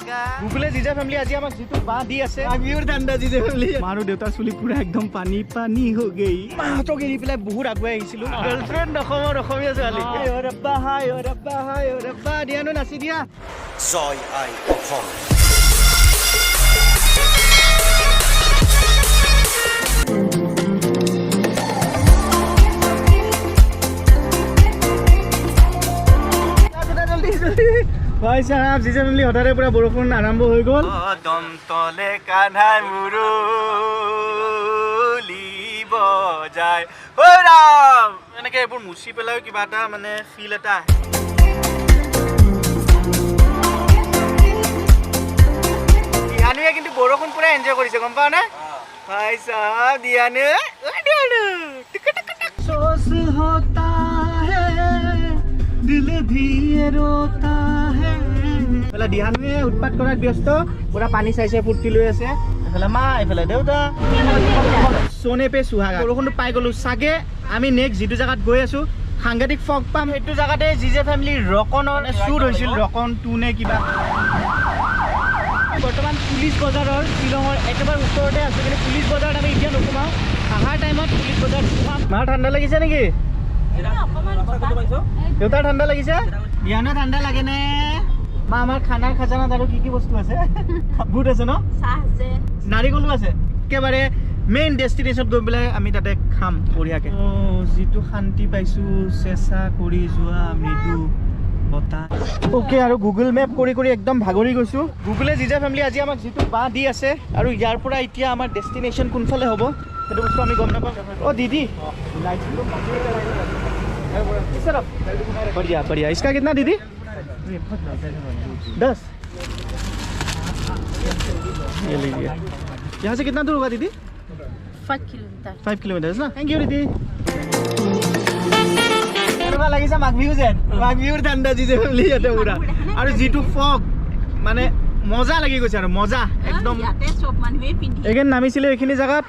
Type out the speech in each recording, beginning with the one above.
জাগা গুগলে জিজা ফ্যামিলি আজি আমাক জিতু বা দি আছে আমিওর ঠান্ডা জিজা ফ্যামিলি মাৰো দেউতা চুলি পুৰা একদম পানী পানী হৈ গই মাহতক এৰি পেলাই বহুত আগুৱাই আহিছিলো গাৰ্লফ্ৰেণ্ড অসমৰ অসমীয়া ছোৱালী ও ৰব্বা হাই ও ৰব্বা হাই ও ৰব্বা দিয়ানো নাচি দিয়া জয় আই অসম ভাই সাহেব জিজা ফ্যামিলি হঠাতে পুৰা বৰষুণ আৰম্ভ হৈ গ'ল দম তলে কান্হাই মুৰুলি বজায় ঐ ৰাম এনেকে এইবোৰ মুচি পেলাই কিবা এটা মানে ফিল এটা দিয়ানুৱে কিন্তু বৰষুণ পুৰা এনজয় কৰিছে গম পাও না ভাই সাহেব দিয়ানু সোচ হোতা হে দিল भी रोता है এফালে দিহানুৱে উৎপাত কৰাত ব্যস্ত পুৰা পানী চাইছে ফুৰ্তি লৈ আছে এফালে মা এফালে দেউতা সোনে পে সুহাগা বৰষুণটো পাই গ'লো চাগে আমি নেক্সট যিটো জাগাত গৈ আছো সাংঘাতিক ফগ পাম সেইটো জাগাতে জিজে ফ্যামিলি ৰকনৰ শ্বুট হৈছিল ৰকন 2 নে কিবা বৰ্তমান পুলিচ বজাৰৰ শিলঙৰ একেবাৰে ওচৰতে আছে কিন্তু পুলিচ বজাৰত আমি এতিয়া নোসোমাওঁ আহাৰ টাইমত পুলিচ বজাৰ সোমাম মা ঠাণ্ডা লাগিছে নেকি দেউতা ঠাণ্ডা লাগিছে দিয়ানো ঠাণ্ডা লাগে নে মা আমাৰ খানাৰ খাজানাত আৰু কি বস্তু আছে বুট আছে ন চাহ আছে নাৰিকলো আছে একেবাৰে মেইন ডেষ্টিনেশ্যন গৈ পেলাই আমি তাতে খাম বঢ়িয়াকে যিটো শান্তি পাইছো চেষ্টা কৰি যোৱা মৃদু বতাহ ওকে আৰু গুগল মেপ কৰি কৰি একদম ভাগৰি গৈছো গুগলে জিজা ফ্যামিলি আজি আমাক যিটো বা দি আছে আৰু ইয়াৰ পৰা এতিয়া আমাৰ ডেষ্টিনেশ্যন কোনফালে হ'ব সেইটো বস্তু আমি গম নাপাম অ দিদি লাইটটো बढ़िया बढ़िया इसका कितना दीदी 10 ये लीजिए यहाँ से कितना दूर होगा दीदी 5 किलोमीटर ना थैंक यू दीदी লাগিছে মাঘ বিহু যেন মাঘ বিহুৰ ঠাণ্ডা জিজে ফ্যামিলি ইয়াতে পুৰা আৰু যিটো ফগ মানে মজা লাগি গৈছে আৰু মজা একদম ইয়াতে সব মানুহে পিন্ধি এগেন নামিছিলে এইখিনি জায়গাত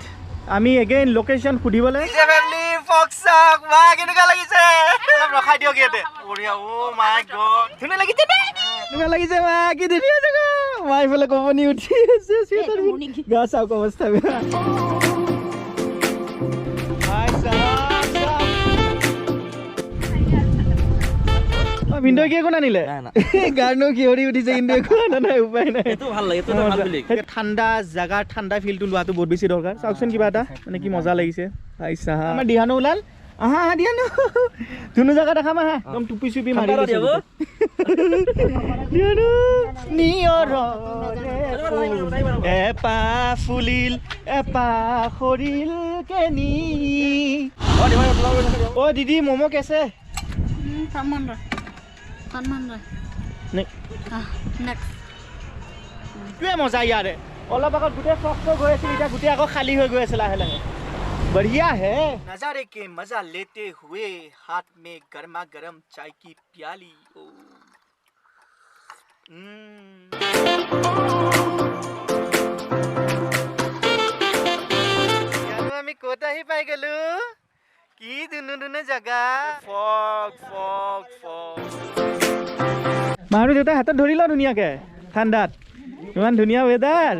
আমি এগেইন লোকেশন খুদিবলে জিজে ফ্যামিলি ফক্সক মা কেনেকা লাগিছে ৰখাই দিও কিতে বঢ়িয়া ও মাই গড ধুনীয়া লাগিছে নে ধুনীয়া লাগিছে মা কি ধুনীয়া জাগা মাই ফলে কমনি উঠি আছে সিহঁতৰ গা চাওক অৱস্থা বেয়া ভাই সাহেব ভিন্ডো কি কোন আনিলে গাৰ্নো কিহৰি উঠিছে কিন্তু একো নাই উপায় নাই এটো ভাল লাগে এটো ভাল বুলি ঠাণ্ডা জাগা ঠাণ্ডা ফিলটো লোৱাটো বহুত বেছি দৰকাৰ চাওকচোন কিবা এটা মানে কি মজা লাগিছে ভাই সাহেব আমাৰ দিহানো ওলাল আহা দিহানো দুনো জাগা দেখাম আহা একদম টুপি চুপি মাৰি দিছে দিহানো নিয়ৰ এপা ফুলিল এপা খৰিল কেনি অ দিদি মমো কেছে মজা ইয়াৰে অলপ আগত গোটেই ফক্স গৈ আছিল এতিয়া গোটেই আকৌ খালী হৈ গৈ আছে লাহে লাহে बढ़िया है नजारे के मजा लेते हुए हाथ में गर्मा गर्म चाय की प्याली আমি কোটা হি পাই গলো কি দুনো জাগা ফগ ফগ ফগ মাৰু দেউতা হাতত ধৰি ল ধুনীয়াকে ঠাণ্ডাত ইমান ধুনীয়া ওয়েদাৰ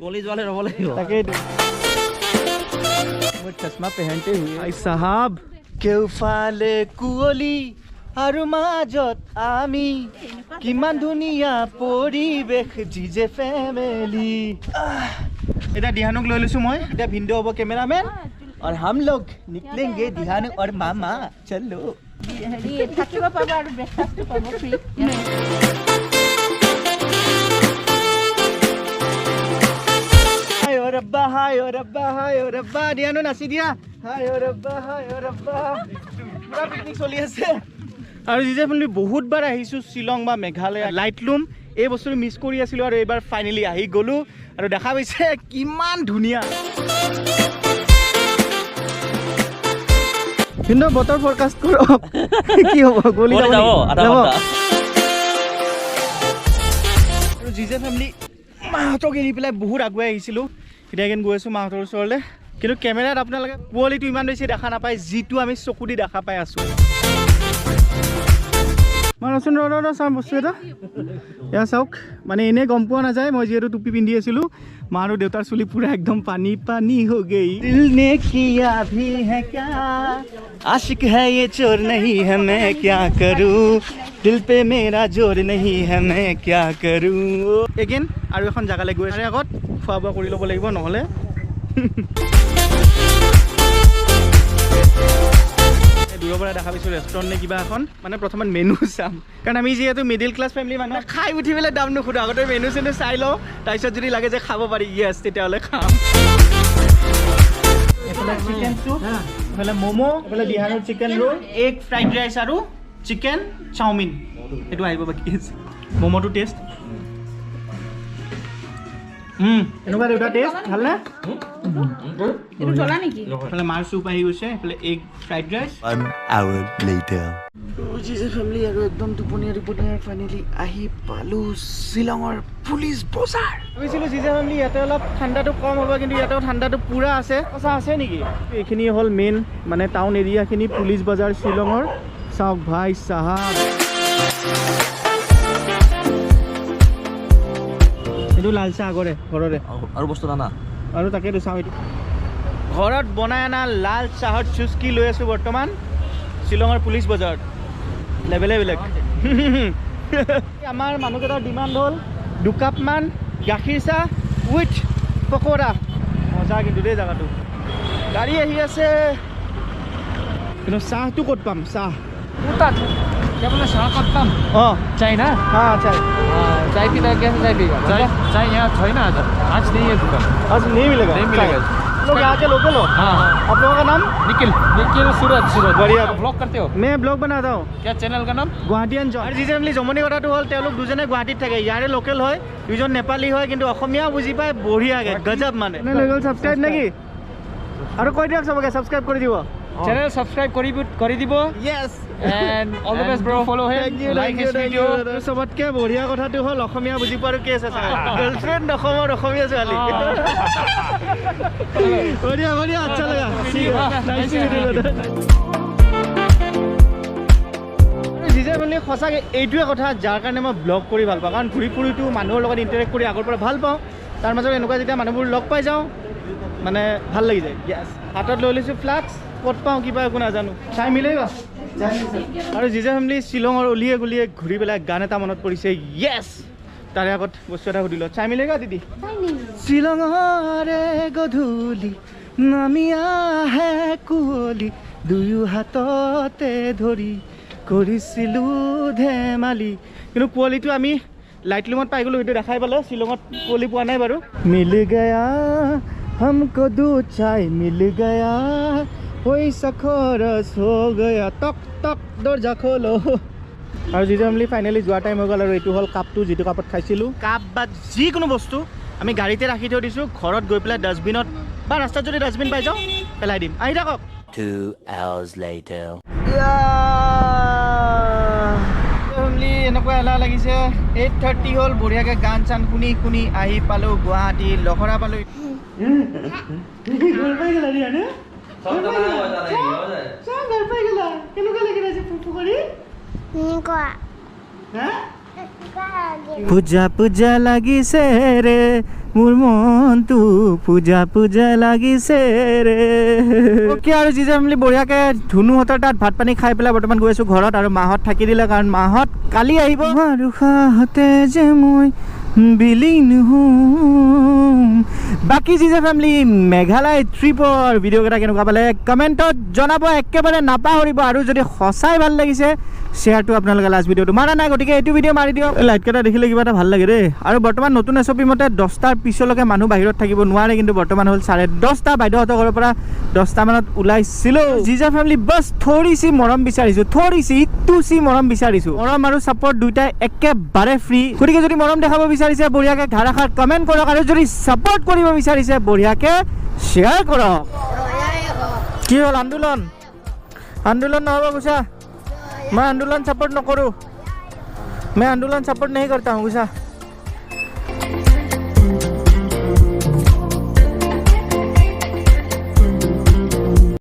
গলি যোৱালে ৰব লাগিব তাকেইটো चश्मा पहनते हुए भाई साहब केउफाले कुअली আৰু মাজত আমি কিমান ধুনীয়া পৰিবেশ জিজে ফ্যামিলি এটা দিহানুক লৈ লৈছো মই এটা ভিডিও হ'ব কেমেৰামেন और हम लोग निकलेंगे दिहानु और मामा चलो हेडी থাকিব পাবা আৰু ব্ৰেকফাস্ট পাব ফ্ৰী हाय ओ रब्बा हाय ओ रब्बा हाय ओ रब्बा दियानो नाचि দিয়া हाय ओ रब्बा পুৰা পিকনিক চলি আছে আৰু জিজে ফ্যামিলি বহুত বাৰ আহিছো শিলং বা মেঘালয় লাইটলুম এই বস্তু মিস কৰি আছিল আৰু এবাৰ ফাইনালি আহি গলো আৰু দেখা পাইছে কিমান ধুনীয়া কিন্তু বতৰ ফৰকাস্ট কৰক কি হ'ব গলি যাব আধা ঘণ্টা আৰু জিজে ফ্যামিলি মাহতক এৰি পেলাই বহুত আগুৱাই আহিছিলো এতিয়া গৈ আছো মাহতৰ ওচৰলৈ কিন্তু কেমেৰাত আপোনালোকে কোৱালিটি ইমান বেছি দেখা নাপায় যিটো আমি চকু দি দেখা পাই আছো মই ৰচোন ৰ চাম বস্তু এটা এয়া চাওক মানে এনেই গম পোৱা নাযায় মই যিহেতু টুপি পিন্ধি আছিলোঁ মা আৰু দেউতাৰ চুলি পুৰা একদম পানী পানী হৈ গই দিল নে কিয়া ভি হে ক্যা আশিক হে ये चोर नहीं है मैं क्या करूं दिल पे मेरा जोर नहीं है मैं क्या करूं এগেইন আৰু এখন জাগালৈ গৈ আছে আগত খোৱা বোৱা কৰি ল'ব লাগিব নহ'লে দূৰৰ পৰা দেখা পাইছোঁ ৰেষ্টুৰেণ্ট নে কিবা এখন মানে প্ৰথমে মেনু চাম কাৰণ আমি যিহেতু মিডিল ক্লাছ ফেমিলি মানুহ খাই উঠি পেলাই দাম নুসুধো আগতে মেনু চেনু চাই লওঁ তাৰপিছত যদি লাগে যে খাব পাৰি য়েছ তেতিয়াহ'লে খাম এইফালে চিকেন চুপ এইফালে ম'ম' এইফালে বিহাৰৰ chicken roll egg fried rice আৰু চিকেন চাওমিন এইটো আহিব বাকী আছে ম'ম'টো টেষ্ট এনেকুৱা দুটা টেষ্ট ভালনে এইটো জ্বলা নেকি এইফালে মাৰ চুপ আহি গৈছে এইফালে egg fried rice 1 hour later. জিজে family আৰু একদম টোপনীয়া ফাইনেলি আহি পালোঁ শ্বিলঙৰ পুলিচ বজাৰ ভাবিছিলোঁ জিজে ফেমিলি ইয়াতে অলপ ঠাণ্ডাটো কম হ'ব কিন্তু ইয়াতেও ঠাণ্ডাটো পূৰা আছে সঁচা আছে নেকি এইখিনি হ'ল মেইন মানে টাউন এৰিয়াখিনি পুলিচ বজাৰ শ্বিলঙৰ চাওক ভাই চাহাব এইটো লাল চাহ আগৰে ঘৰৰে আৰু বস্তু নানা আৰু তাকেতো চাওঁ এইটো ঘৰত বনাই অনা লাল চাহৰ চুস্কি লৈ আছোঁ বৰ্তমান শ্বিলঙৰ পুলিচ বজাৰত লেভেলে বেলেগ আমাৰ মানুহকেইটাৰ ডিমাণ্ড হ'ল 2 কাপমান গাখীৰ চাহ উইথ পকোৰা মজা কিন্তু দেই জেগাটো গাড়ী আহি আছে কিন্তু চাহটো ক'ত পাম চাহ उतात क्या बोला शाह कत्तम অঁ चाय ना हाँ चाय चाय पीना है कैसे चाय पीगा चाय यहाँ छैन आज नहीं है दुकान आज नहीं मिलेगा नहीं मिलेगा लोग यहाँ के लोकल हो हाँ आप लोगों का नाम निखिल सूरज बढ़िया। ब्लॉग करते हो मैं ब्लॉग बनाता हूँ क्या चैनल का नाम গুৱাহাটীয়ান জন আৰু যি ফেমিলি জমনি কথাটো হ'ল তেওঁলোক দুজনে গুৱাহাটীত থাকে ইয়াৰে লোকেল হয় দুজন নেপালী হয় কিন্তু অসমীয়াও বুজি পায় বঢ়িয়াকৈ গজব মানে লৈ গ'ল ছাবস্ক্ৰাইব নেকি আৰু কৈ দিয়ক চবকে ছাবস্ক্ৰাইব কৰি দিব चैनल सब्सक्राइब কৰি দিব য়েছ and all the best bro follow him like his video চবতকে বঢ়িয়া কথাটো হ'ল অসমীয়া বুজি পোৱাৰ কেছ আছে গাৰ্লফ্ৰেণ্ড অসমৰ অসমীয়া ছোৱালী বঢ়িয়া বঢ়িয়া আচ্ছা লগা নাইচ জিজে বুলি সঁচাকৈ এইটোৱে কথা যাৰ কাৰণে মই ব্লগ কৰি ভাল পাওঁ কাৰণ ঘূৰি ফুৰিটো মানুহৰ লগত ইণ্টাৰেক্ট কৰি আগৰ পৰা ভাল পাওঁ তাৰ মাজত এনেকুৱা যেতিয়া মানুহবোৰ লগ পাই যাওঁ মানে ভাল লাগি যায় য়েছ হাতত লৈ লৈছোঁ ফ্লাক্স ক'ত পাওঁ কিবা একো নাজানো চাই মিলেই আৰু জিজে ফেমিলি শ্বিলঙৰ অলিয়ে গলিয়ে ঘূৰি পেলাই গান এটা মনত পৰিছে য়েছ তাৰে আগত বস্তু এটা সুধিলোঁ চাই মিলেগা দিদি শ্বিলঙৰে গধূলি নামি আহে কুঁৱলী দুয়ো হাততে ধৰি কৰিছিলোঁ ধেমালি কিন্তু কুঁৱলীটো আমি লাইট লুমত পাই গ'লোঁ সেইটো দেখাই পালে শ্বিলঙত কুঁৱলী পোৱা নাই বাৰু মিল গয়া हमको दो चाय मिल गया कोई सखरस हो गया टक टक दरजा खोलो আৰু যিটো আমি ফাইনেলি যোৱা টাইম হৈ গ'ল আৰু এইটো হ'ল কাপটো যিটো কাপত খাইছিলোঁ কাপ বা যিকোনো বস্তু আমি গাড়ীতে ৰাখি থৈ দিছোঁ ঘৰত গৈ পেলাই ডাষ্টবিনত বা ৰাস্তাত যদি ডাষ্টবিন পাই যাওঁ পেলাই দিম আহি থাকক 2 hours later. ফেমিলি এনেকুৱা এলাহ লাগিছে 8:30 হ'ল বঢ়িয়াকৈ গান চান শুনি শুনি আহি পালোঁ গুৱাহাটী লখৰা পালোঁ ঘৰ পাই গ'লা ৰিয়া নে ঘৰ পাই গ'লা কেনেকুৱা লাগি আছে ফুফু কৰি পূজা পূজা লাগিছে ৰে মোৰ মনটো পূজা পূজা লাগিছে ৰে অ'কে আৰু যি ফেমিলি বঢ়িয়াকৈ ধুনুহঁতৰ তাত ভাত পানী খাই পেলাই বৰ্তমান গৈ আছোঁ ঘৰত আৰু মাহঁত থাকি দিলে কাৰণ মাহঁত কালি আহিব আৰু খাহতে যে মই বিলীন হম বাকী যি ফেমিলি মেঘালয় ট্ৰিপৰ ভিডিঅ'কেইটা কেনেকুৱা পালে কমেণ্টত জনাব একেবাৰে নাপাহৰিব আৰু যদি সঁচাই ভাল লাগিছে শ্বেয়াৰটো আপোনালোকে লাষ্ট ভিডিঅ'টো মাৰা নাই গতিকে এইটো ভিডিঅ' মাৰি দিয়ক লাইটকেইটা দেখিলে কিবা এটা ভাল লাগে দেই আৰু বৰ্তমান নতুন এছপি মতে 10টাৰ পিছলৈকে মানুহ বাহিৰত থাকিব নোৱাৰে কিন্তু বৰ্তমান হ'ল 10:30 বাইদেউহঁতৰ ঘৰৰ পৰা 10টা মানত ওলাইছিলোঁ জিজা ফেমিলি বছ থৰিচি মৰম বিচাৰিছোঁ থৰিচি ইটুচি মৰম বিচাৰিছোঁ মৰম আৰু ছাপৰ্ট দুইটাই একেবাৰে ফ্ৰী গতিকে যদি মৰম দেখাব বিচাৰিছে বঢ়িয়াকৈ ধাৰাসাৰ কমেণ্ট কৰক আৰু যদি ছাপৰ্ট কৰিব বিচাৰিছে বঢ়িয়াকৈ শ্বেয়াৰ কৰক কি হ'ল আন্দোলন নহ'ব গুছা मैं आंदोलन सपोर्ट न करूँ मैं आंदोलन सपोर्ट नहीं करता हूँ गुस्सा